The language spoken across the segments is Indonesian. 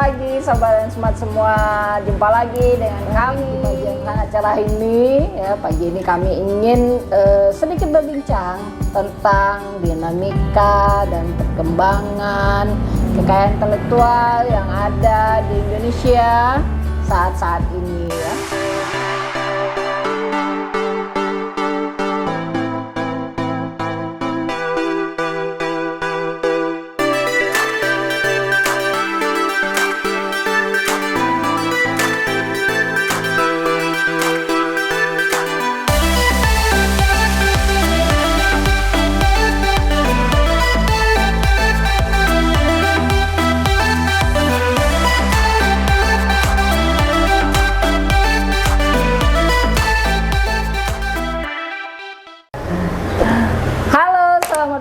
pagi sobat dan smart semua, jumpa lagi dengan kami di pagi yang sangat cerah ini ya. Pagi ini kami ingin sedikit berbincang tentang dinamika dan perkembangan kekayaan intelektual yang ada di Indonesia saat-saat ini ya.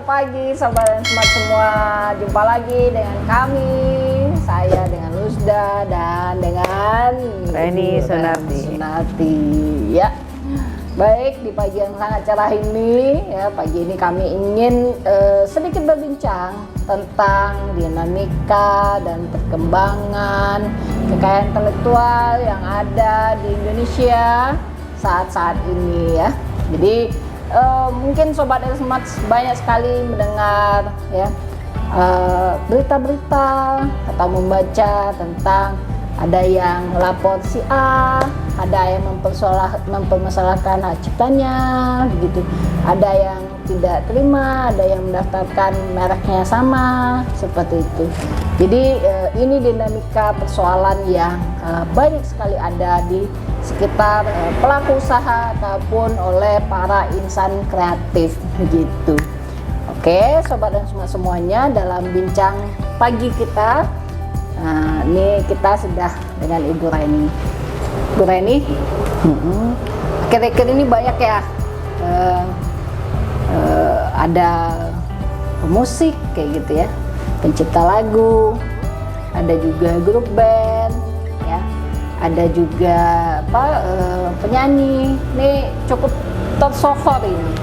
Pagi sobat dan smart semua, jumpa lagi dengan kami, saya dengan Lusda dan dengan Reni Sunarti ya. Baik, di pagi yang sangat cerah ini ya, pagi ini kami ingin sedikit berbincang tentang dinamika dan perkembangan kekayaan intelektual yang ada di Indonesia saat-saat ini ya. Jadi mungkin sobat dan smart banyak sekali mendengar ya berita-berita atau membaca tentang ada yang lapor si A, ada yang mempermasalahkan hak ciptanya begitu, ada yang tidak terima, ada yang mendaftarkan mereknya sama seperti itu. Jadi ini dinamika persoalan yang banyak sekali ada di sekitar pelaku usaha ataupun oleh para insan kreatif begitu. Oke, sobat dan semuanya, dalam bincang pagi kita, ini kita sudah dengan Ibu Reni. Bu Reni, akhir-akhir ini banyak ya ada pemusik kayak gitu ya, pencipta lagu, ada juga grup band ya, ada juga penyanyi. Ini cukup tersohor ini.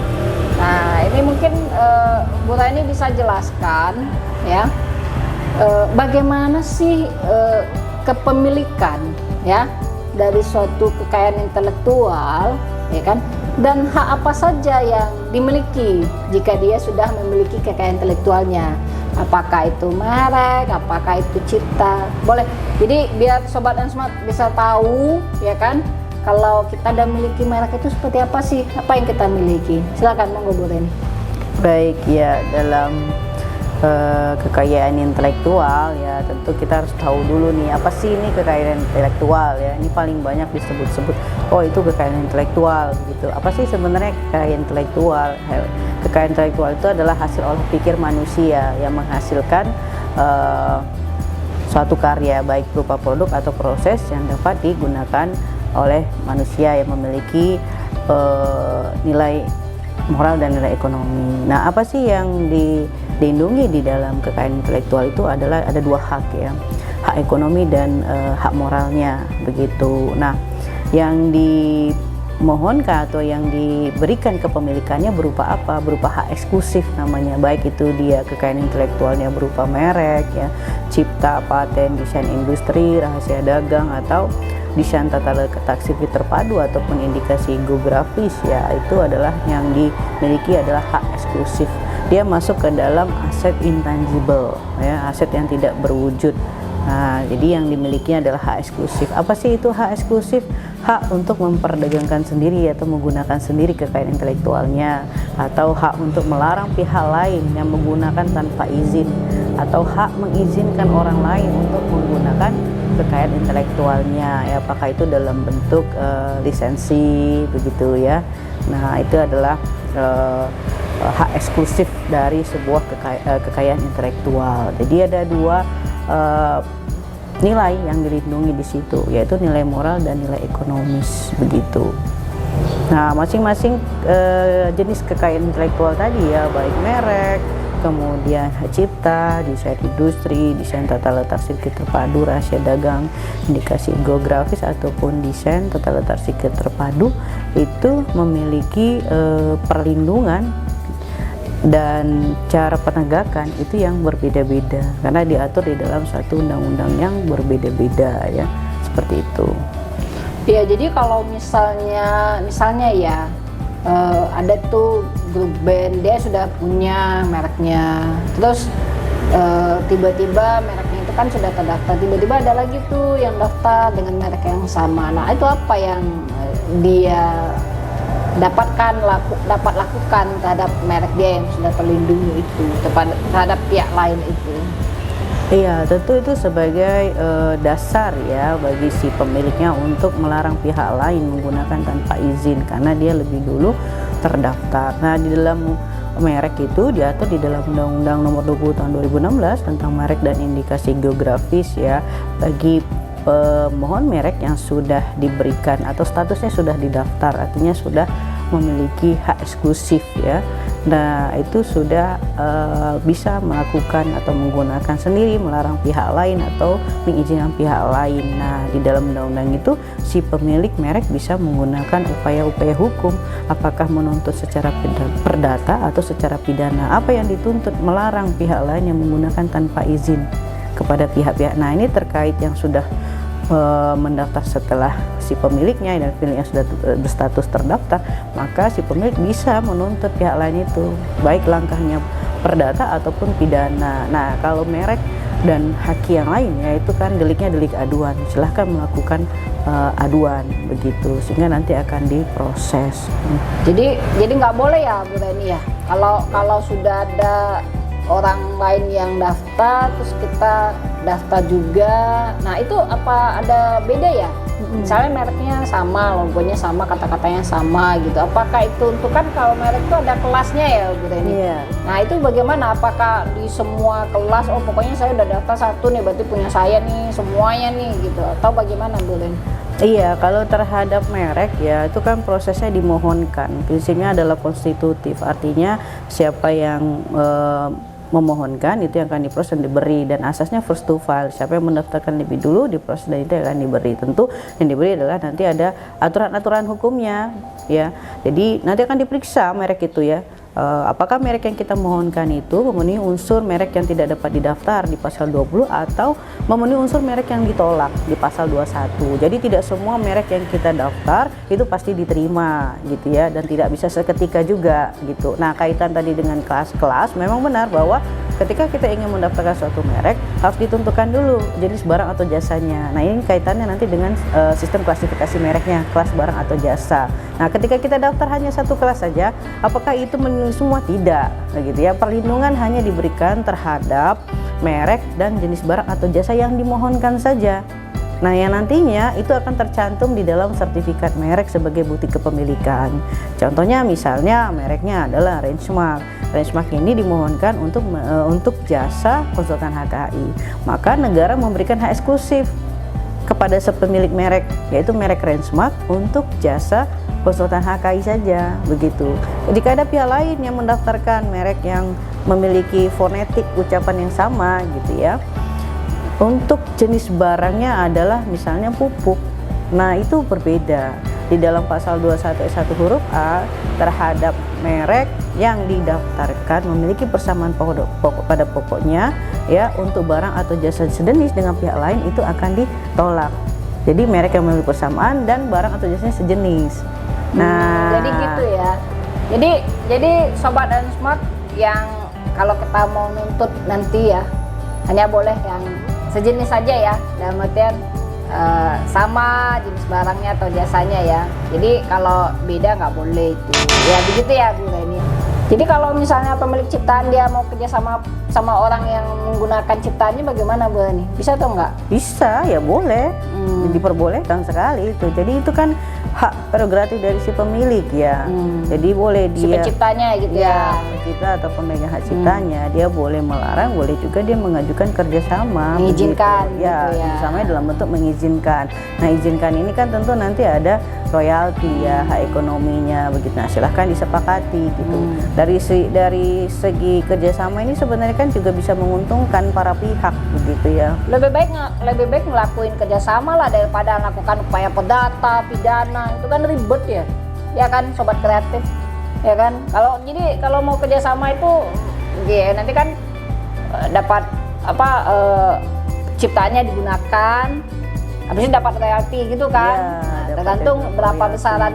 Nah, ini mungkin Bu Reni bisa jelaskan ya, bagaimana sih kepemilikan ya dari suatu kekayaan intelektual ya kan, dan hak apa saja yang dimiliki jika dia sudah memiliki kekayaan intelektualnya. Apakah itu merek, apakah itu cipta, boleh. Jadi biar sobat dan smart bisa tahu ya kan, kalau kita udah memiliki merek itu seperti apa sih, apa yang kita miliki. Silakan monggo Bu Reni. Baik ya, dalam kekayaan intelektual ya tentu kita harus tahu dulu nih apa sih ini kekayaan intelektual ya. Ini paling banyak disebut-sebut, oh itu kekayaan intelektual gitu. Apa sih sebenarnya kekayaan intelektual? Kekayaan intelektual itu adalah hasil olah pikir manusia yang menghasilkan suatu karya baik berupa produk atau proses yang dapat digunakan oleh manusia yang memiliki nilai moral dan nilai ekonomi. Nah, apa sih yang dilindungi di dalam kekayaan intelektual itu adalah ada dua hak ya, hak ekonomi dan hak moralnya begitu. Nah, yang dimohonkan atau yang diberikan kepemilikannya berupa apa? Berupa hak eksklusif namanya, baik itu dia kekayaan intelektualnya berupa merek ya, cipta, paten, desain industri, rahasia dagang, atau desain tata letak sirkuit terpadu ataupun indikasi geografis ya, itu adalah yang dimiliki adalah hak eksklusif. Dia masuk ke dalam aset intangible ya, aset yang tidak berwujud. Nah, jadi yang dimilikinya adalah hak eksklusif. Apa sih itu hak eksklusif? Hak untuk memperdagangkan sendiri atau menggunakan sendiri kekayaan intelektualnya, atau hak untuk melarang pihak lain yang menggunakan tanpa izin, atau hak mengizinkan orang lain untuk menggunakan kekayaan intelektualnya ya, apakah itu dalam bentuk lisensi begitu ya. Nah, itu adalah hak eksklusif dari sebuah kekayaan intelektual. Jadi ada dua nilai yang dilindungi di situ, yaitu nilai moral dan nilai ekonomis begitu. Nah, masing-masing jenis kekayaan intelektual tadi ya, baik merek, kemudian hak cipta, desain industri, desain tata letak sirkuit terpadu, rahasia dagang, indikasi geografis, ataupun desain tata letak sirkuit terpadu, itu memiliki perlindungan dan cara penegakan itu yang berbeda-beda karena diatur di dalam satu undang-undang yang berbeda-beda ya, seperti itu. Ya, jadi kalau misalnya ya ada tuh grup band, dia sudah punya mereknya, terus tiba-tiba mereknya itu kan sudah terdaftar, tiba-tiba ada lagi tuh yang daftar dengan merek yang sama. Nah, itu apa yang dia dapat lakukan terhadap merek dia yang sudah terlindungi itu terhadap pihak lain itu? Iya, tentu itu sebagai dasar ya bagi si pemiliknya untuk melarang pihak lain menggunakan tanpa izin karena dia lebih dulu terdaftar. Nah, di dalam merek itu diatur di dalam Undang-Undang Nomor 20 Tahun 2016 tentang merek dan indikasi geografis ya, bagi pemohon merek yang sudah diberikan atau statusnya sudah didaftar, artinya sudah memiliki hak eksklusif ya. Nah, itu sudah bisa melakukan atau menggunakan sendiri, melarang pihak lain atau mengizinkan pihak lain. Nah, di dalam undang-undang itu si pemilik merek bisa menggunakan upaya-upaya hukum, apakah menuntut secara perdata atau secara pidana. Apa yang dituntut? Melarang pihak lain yang menggunakan tanpa izin kepada pihak-pihak. Nah, ini terkait yang sudah mendaftar setelah si pemiliknya dan pemiliknya sudah berstatus terdaftar, maka si pemilik bisa menuntut pihak lain itu, baik langkahnya perdata ataupun pidana. Nah, kalau merek dan haki yang lainnya itu kan deliknya delik aduan, silahkan melakukan aduan begitu, sehingga nanti akan diproses. Jadi nggak boleh ya Bu Reni ya, kalau sudah ada orang lain yang daftar terus kita daftar juga, nah itu apa ada beda ya? Misalnya mereknya sama, logonya sama, kata-katanya sama gitu, apakah itu untuk, kan kalau merek itu ada kelasnya ya Bu Reni? Iya. Nah itu bagaimana, apakah di semua kelas, oh pokoknya saya udah daftar satu nih berarti punya saya nih semuanya nih gitu, atau bagaimana Bu Reni? Iya, kalau terhadap merek ya itu kan prosesnya dimohonkan, prinsipnya adalah konstitutif, artinya siapa yang memohonkan itu yang akan diproses dan diberi, dan asasnya first to file, siapa yang mendaftarkan lebih dulu diproses dan itu akan diberi. Tentu yang diberi adalah nanti ada aturan-aturan hukumnya ya, jadi nanti akan diperiksa merek itu ya, apakah merek yang kita mohonkan itu memenuhi unsur merek yang tidak dapat didaftar di pasal 20 atau memenuhi unsur merek yang ditolak di pasal 21. Jadi tidak semua merek yang kita daftar itu pasti diterima gitu ya, dan tidak bisa seketika juga gitu. Nah, kaitan tadi dengan kelas-kelas, memang benar bahwa ketika kita ingin mendaftarkan suatu merek harus ditentukan dulu jenis barang atau jasanya. Nah, ini kaitannya nanti dengan sistem klasifikasi mereknya, kelas barang atau jasa. Nah, ketika kita daftar hanya satu kelas saja, apakah itu memenuhi semua? Tidak, begitu ya. Perlindungan hanya diberikan terhadap merek dan jenis barang atau jasa yang dimohonkan saja. Nah, yang nantinya itu akan tercantum di dalam sertifikat merek sebagai bukti kepemilikan. Contohnya misalnya mereknya adalah Rangemark. Rangemark ini dimohonkan untuk jasa konsultan HKI. Maka negara memberikan hak eksklusif kepada sepemilik merek, yaitu merek Rangemark untuk jasa konsultan HKI saja begitu. Jika ada pihak lain yang mendaftarkan merek yang memiliki fonetik ucapan yang sama gitu ya, untuk jenis barangnya adalah misalnya pupuk, nah itu berbeda. Di dalam pasal 21 huruf A terhadap merek yang didaftarkan memiliki persamaan pada pokoknya ya, untuk barang atau jasa sejenis dengan pihak lain itu akan ditolak. Jadi merek yang memiliki persamaan dan barang atau jasanya sejenis. Nah, jadi gitu ya. Jadi sobat Rangemark yang kalau kita mau nuntut nanti ya hanya boleh yang sejenis saja ya, dalam artian sama jenis barangnya atau jasanya ya. Jadi kalau beda nggak boleh itu. Ya begitu ya Bu Reni. Jadi kalau misalnya pemilik ciptaan dia mau kerja sama orang yang menggunakan ciptaannya, bagaimana Bu Reni? Bisa atau enggak? Bisa, ya boleh. Diperbolehkan sekali itu. Jadi itu kan hak prerogatif dari si pemilik ya. Jadi boleh Si dia penciptanya gitu ya. pencipta atau pemegang hak ciptanya, dia boleh melarang, boleh juga dia mengajukan kerjasama, Mengizinkan begitu. Ya, gitu ya. kerjasamanya dalam bentuk mengizinkan. Nah, izinkan ini kan tentu nanti ada royalti ya, hak ekonominya begitu. Nah, silahkan disepakati gitu. Dari segi kerjasama ini sebenarnya kan juga bisa menguntungkan para pihak begitu ya. Lebih baik ngelakuin kerjasama lah daripada melakukan upaya perdata, pidana, itu kan ribet ya. Ya kan sobat kreatif. ya kan. Kalau mau kerjasama itu, ya nanti kan dapat apa ciptaannya digunakan, habis itu dapat royalti gitu kan. Ya, Nah, dapat tergantung berapa royalti. besaran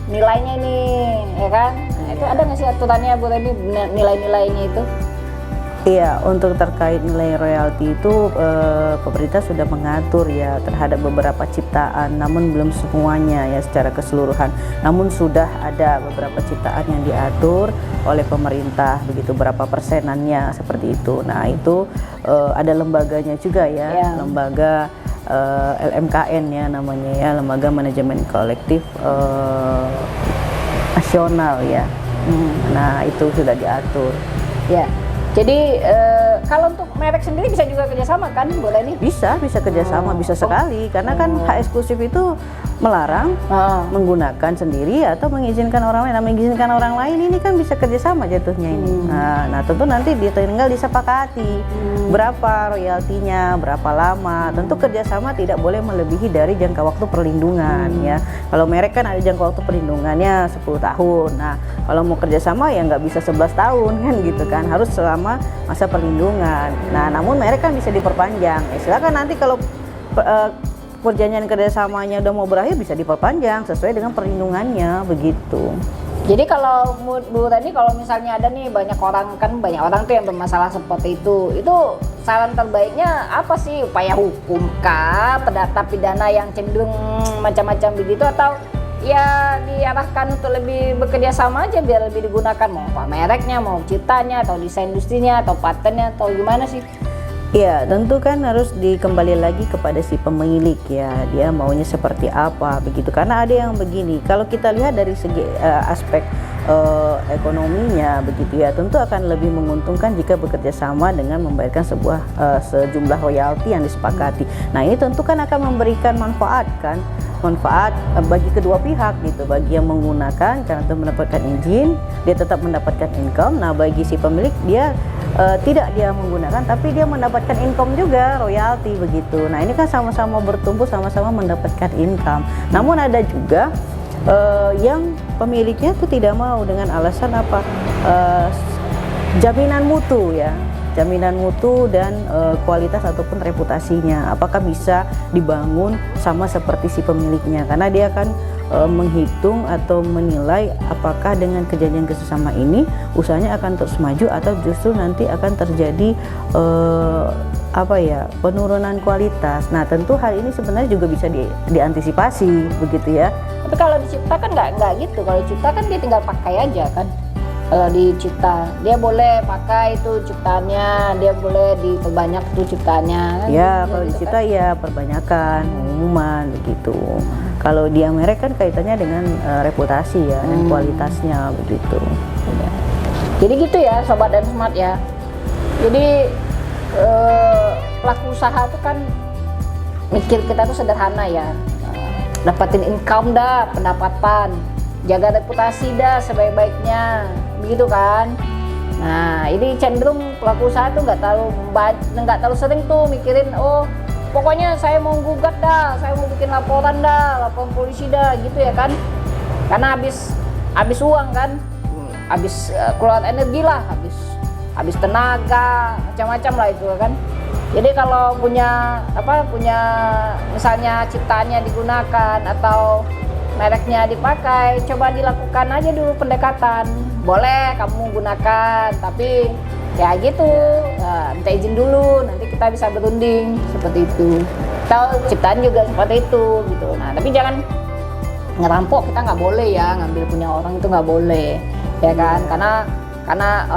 nilainya nih, ya kan. Nah, itu ada nggak sih aturannya Bu Reni nilai-nilainya itu? Iya, untuk terkait nilai royalti itu pemerintah sudah mengatur ya terhadap beberapa ciptaan, namun belum semuanya ya secara keseluruhan. Namun sudah ada beberapa ciptaan yang diatur oleh pemerintah, begitu berapa persenannya seperti itu. Nah itu ada lembaganya juga ya, Ya. lembaga LMKN ya namanya ya, Lembaga Manajemen Kolektif Nasional ya. Nah itu sudah diatur. Ya. Jadi kalau untuk merek sendiri bisa juga kerjasama kan, Bu Reni? Bisa kerjasama, bisa sekali, karena kan hak eksklusif itu melarang menggunakan sendiri atau mengizinkan orang lain. Nah, mengizinkan orang lain ini kan bisa kerjasama jatuhnya ini. Nah tentu nanti tinggal disepakati berapa royaltinya, berapa lama. Tentu kerjasama tidak boleh melebihi dari jangka waktu perlindungan ya. Kalau merek kan ada jangka waktu perlindungannya 10 tahun. Nah kalau mau kerjasama ya nggak bisa 11 tahun kan gitu kan, harus selama masa perlindungan. Nah namun merek kan bisa diperpanjang. Silakan nanti kalau perjanjian kerjasamanya udah mau berakhir bisa diperpanjang sesuai dengan perlindungannya begitu. Jadi kalau Bu Reni, kalau misalnya ada nih banyak orang tuh yang bermasalah seperti itu saran terbaiknya apa sih? Upaya hukum kah, perdata pidana yang cenderung macam-macam begitu, atau ya diarahkan untuk lebih bekerja sama aja biar lebih digunakan, mau apa mereknya, mau ciptanya, atau desain industrinya, atau patennya, atau gimana sih? Ya tentu kan harus dikembali lagi kepada si pemilik ya, dia maunya seperti apa begitu. Karena ada yang begini, kalau kita lihat dari segi aspek ekonominya begitu ya, tentu akan lebih menguntungkan jika bekerja sama dengan membayarkan sejumlah royalti yang disepakati. Nah ini tentu kan akan memberikan manfaat bagi kedua pihak gitu, bagi yang menggunakan karena itu mendapatkan izin, dia tetap mendapatkan income. Nah bagi si pemilik dia tidak dia menggunakan tapi dia mendapatkan income juga, royalti begitu. Nah ini kan sama-sama bertumbuh, sama-sama mendapatkan income. Namun ada juga yang pemiliknya tuh tidak mau dengan alasan apa, jaminan mutu ya, jaminan mutu dan kualitas ataupun reputasinya apakah bisa dibangun sama seperti si pemiliknya, karena dia akan menghitung atau menilai apakah dengan kejadian kerjasama ini usahanya akan terus maju atau justru nanti akan terjadi penurunan kualitas. Nah tentu hal ini sebenarnya juga bisa diantisipasi begitu ya. Tapi kalau dicipta kan nggak gitu. Kalau dicipta kan dia tinggal pakai aja kan. Kalau dicipta dia boleh pakai itu ciptaannya, dia boleh diperbanyak itu ciptaannya kan? Ya Gitu kalau kan? dicipta ya perbanyakan, pengumuman begitu. Kalau dia merek kan kaitannya dengan reputasi ya dan kualitasnya begitu. Jadi gitu ya Sobat dan Smart ya. Jadi pelaku usaha itu kan mikir kita tuh sederhana ya, dapatin income dah, pendapatan, jaga reputasi dah sebaik-baiknya, begitu kan. Nah ini cenderung pelaku usaha tuh nggak terlalu sering tuh mikirin, oh pokoknya saya mau gugat dah, saya mau bikin laporan polisi dah gitu ya kan. Karena habis uang kan, habis keluar energi lah, habis tenaga, macam-macam lah itu kan. Jadi kalau punya misalnya ciptaannya digunakan atau mereknya dipakai, coba dilakukan aja dulu pendekatan. Boleh kamu gunakan, tapi ya gitu, minta izin dulu, nanti kita bisa berunding seperti itu. Atau ciptaan juga seperti itu gitu. Nah tapi jangan ngerampok, kita nggak boleh ya, ngambil punya orang itu nggak boleh ya kan. Karena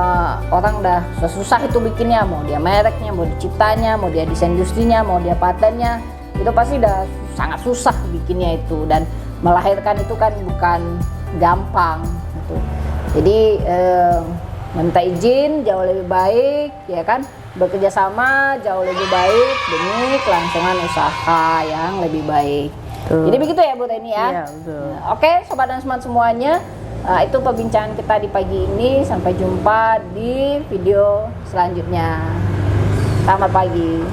orang udah susah itu bikinnya, mau dia mereknya, mau dia ciptanya, mau dia desain industrinya, mau dia patennya, itu pasti udah sangat susah bikinnya itu, dan melahirkan itu kan bukan gampang gitu. Jadi minta izin jauh lebih baik ya kan, bekerja sama jauh lebih baik demi kelangsungan usaha yang lebih baik. Jadi begitu ya Bu Reni ya. Iya, betul. Oke Sobat dan Smart semuanya, itu perbincangan kita di pagi ini. Sampai jumpa di video selanjutnya. Selamat pagi.